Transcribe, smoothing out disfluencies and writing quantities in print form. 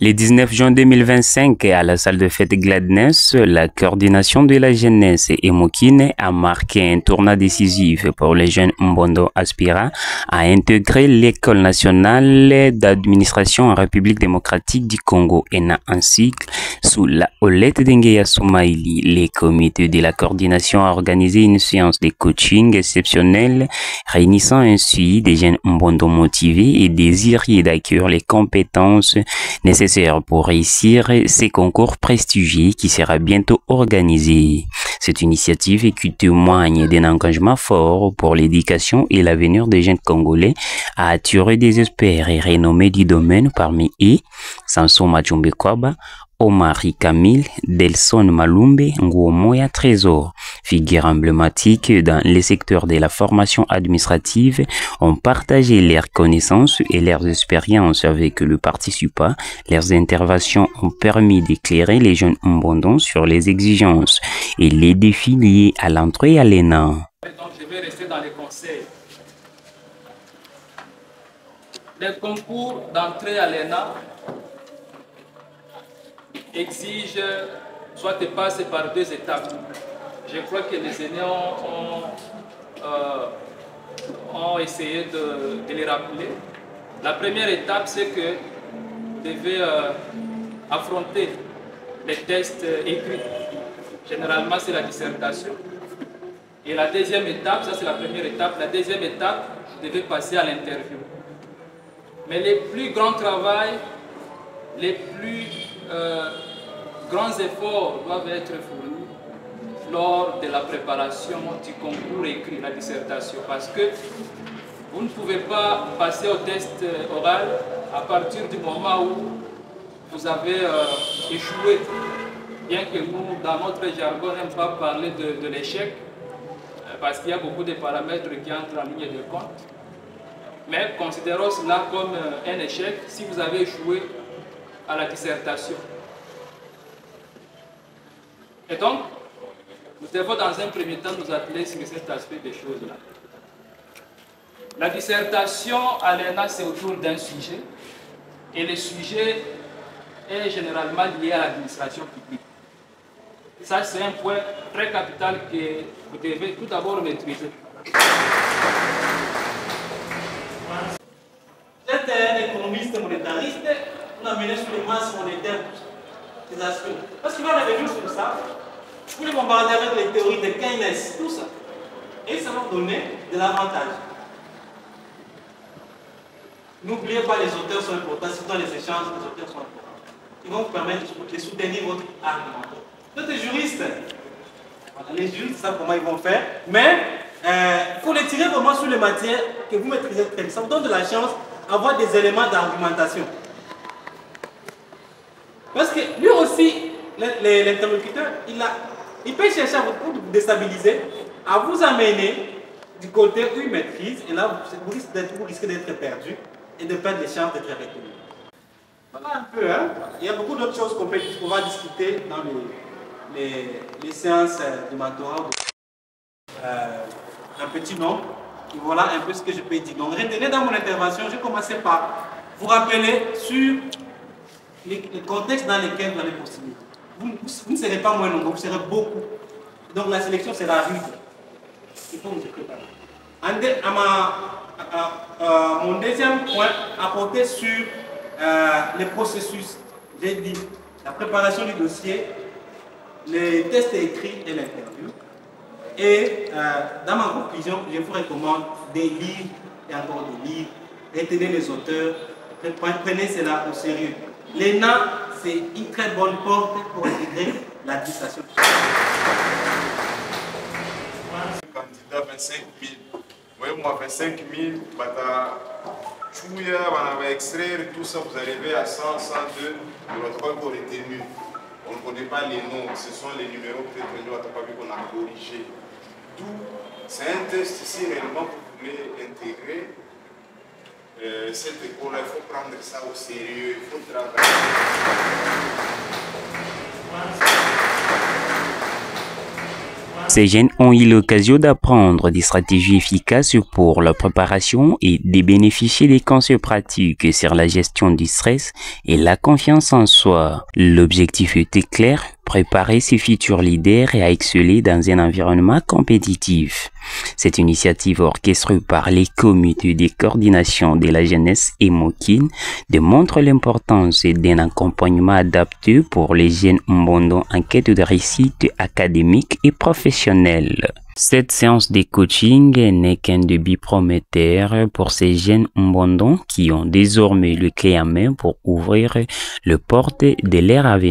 Le 19 juin 2025, à la salle de fête Gladness, la coordination de la jeunesse et Mokine a marqué un tournant décisif pour les jeunes Mbondo aspirants à intégrer l'École nationale d'administration en République démocratique du Congo, ENA en cycle, sous la houlette d'Ngeya Soumaïli. Les comités de la coordination ont organisé une séance de coaching exceptionnelle, réunissant ainsi des jeunes Mbondo motivés et désireux d'acquérir les compétences nécessaires pour réussir ces concours prestigieux qui sera bientôt organisé. Cette initiative qui témoigne d'un engagement fort pour l'éducation et l'avenir des jeunes Congolais a attiré des experts et renommés du domaine, parmi eux Samson Machumbe Kwaba, Omari Kamil, Delson Malumbe, Nguomoya Trésor. Figures emblématiques dans les secteurs de la formation administrative, ont partagé leurs connaissances et leurs expériences avec le participant. Leurs interventions ont permis d'éclairer les jeunes Mbondons sur les exigences et les défis liés à l'entrée à l'ENA. Donc je vais rester dans les conseils. Les concours d'entrée à l'ENA exige soit de passer par deux étapes. Je crois que les aînés ont essayé de les rappeler. La première étape, c'est que vous devez affronter les tests écrits. Généralement, c'est la dissertation. Et la deuxième étape, ça c'est la première étape, la deuxième étape, vous devez passer à l'interview. Mais les plus grands travaux, les plus grands efforts doivent être fournis lors de la préparation du concours écrit, la dissertation, parce que vous ne pouvez pas passer au test oral à partir du moment où vous avez échoué. Bien que nous, dans notre jargon, n'aimons pas parler de l'échec, parce qu'il y a beaucoup de paramètres qui entrent en ligne de compte. Mais considérons cela comme un échec si vous avez échoué à la dissertation. Et donc, nous devons dans un premier temps nous atteler sur cet aspect des choses-là. La dissertation à l'ENA, c'est autour d'un sujet, et le sujet est généralement lié à l'administration publique. Ça, c'est un point très capital que vous devez tout d'abord maîtriser. Vous êtes un économiste monétariste, vous amenez sur les masses monétaires ces aspects. Parce qu'il va revenir sur ça, vous les bombarder avec les théories de Keynes, tout ça. Et ça va vous donner de l'avantage. N'oubliez pas, les auteurs sont importants, surtout dans les échanges, les auteurs sont importants. Ils vont vous permettre de soutenir votre argument. Vous êtes juristes. Voilà, les juristes savent comment ils vont faire, mais il faut les tirer vraiment sur les matières que vous maîtrisez très bien. Ça vous donne de la chance d'avoir des éléments d'argumentation. Parce que lui aussi, l'interlocuteur, il peut chercher à vous déstabiliser, à vous amener du côté où il maîtrise, et là, vous risquez d'être perdu et de perdre les chances d'être retenu. Voilà un peu, hein. Il y a beaucoup d'autres choses qu'on va discuter dans les séances de mentorat. Un petit nombre, et voilà un peu ce que je peux dire. Donc, retenez dans mon intervention, je vais commencer par vous rappeler sur les contextes dans lesquels vous allez poursuivre. Vous ne serez pas moins nombreux, vous serez beaucoup. Donc la sélection sera rude. Il faut vous préparer. Mon deuxième point, apporter sur les processus. J'ai dit la préparation du dossier, les tests écrits et l'interview. Et dans ma conclusion, je vous recommande des livres et encore des livres. Retenez les auteurs, prenez cela au sérieux. L'ENA, c'est une très bonne porte pour intégrer l'administration. Candidat 25 000. Oui, moi 25 000, on va extraire tout ça, vous arrivez à 100, 102, vous n'avez pas encore retenu. On ne connaît pas les noms, ce sont les numéros peut-être que nous n'avons pas vu qu'on a corrigé. D'où, c'est un test ici réellement que vous voulez intégrer. Cette école-là, il faut prendre ça au sérieux, il faut travailler. Ces jeunes ont eu l'occasion d'apprendre des stratégies efficaces pour leur préparation et de bénéficier des conseils pratiques sur la gestion du stress et la confiance en soi. L'objectif était clair, préparer ces futurs leaders à exceller dans un environnement compétitif. Cette initiative orchestrée par les comités de coordination de la jeunesse Emokine démontre l'importance d'un accompagnement adapté pour les jeunes Mbondo en quête de réussite académique et professionnelle. Cette séance de coaching n'est qu'un début prometteur pour ces jeunes Mbondo qui ont désormais le clé en main pour ouvrir les portes de leur avenir.